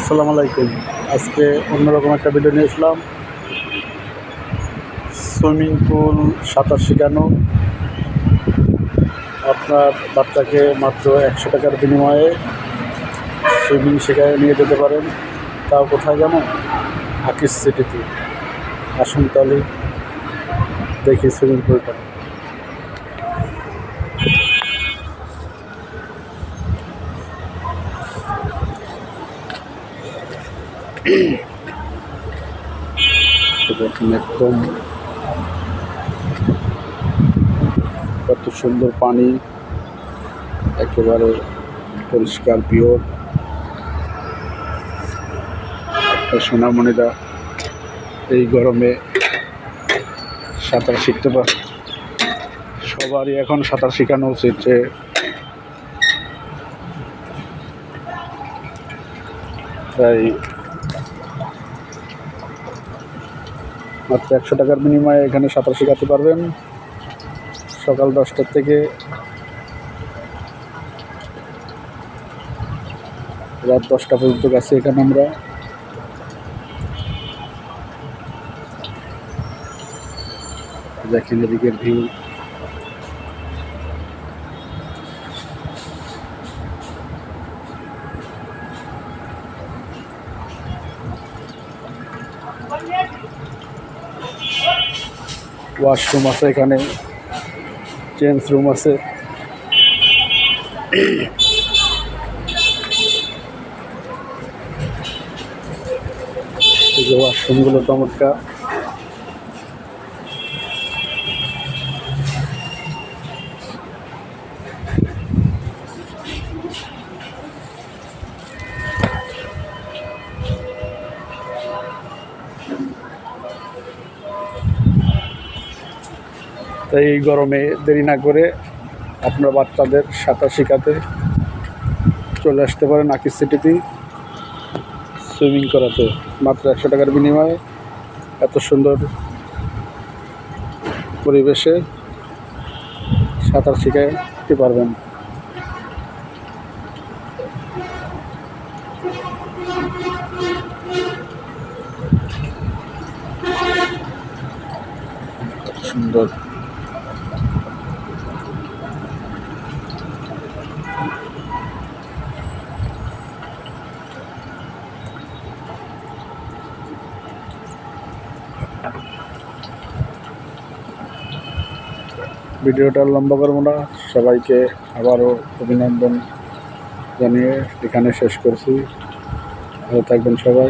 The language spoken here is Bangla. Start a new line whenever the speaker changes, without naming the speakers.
আসসালামু আলাইকুম। আজকে অন্যরকম একটা ভিডিও নিয়ে আসলাম। সুইমিং পুল সাঁতার শেখানো। আপনার বাচ্চাকে মাত্র 100 টাকার বিনিময়ে সুইমিং শেখায় নিয়ে যেতে পারেন। তাও কোথায় জানেন? আকিস সিটিতে। আসুন তাহলে দেখি সুইমিং পুলটা। দেখুন একদম কত সুন্দর পানি, একেবারে পরিষ্কার পিওর। সোনামণিরা এই গরমে সাঁতার শিখতে পারে। সবারই এখন সাঁতার শেখানো উচিত। যে তাই মাত্র 100 টাকার বিনিময়ে এখানে সাঁতার শেখাতে পারবেন। সকাল 10টা থেকে রাত 10টা পর্যন্ত গেছে এখানে আমরা। দেখেন এদিকের ভিউ। ওয়াশরুম আছে এখানে, চেঞ্জ রুম আছে। এই যে ওয়াশরুমগুলো চমৎকার। তাই এই গরমে দেরি না করে আপনার বাচ্চাদের সাঁতার শেখাতে চলে আসতে পারেন আকিস সিটিতে সুইমিং করাতে। মাত্র 100 টাকার বিনিময়ে এত সুন্দর পরিবেশে সাঁতার শিখাতে পারবেন। সুন্দর ভিডিওটা লম্বা করবো না। সবাইকে আবারও অভিনন্দন জানিয়ে এখানে শেষ করছি। ভালো থাকবেন সবাই।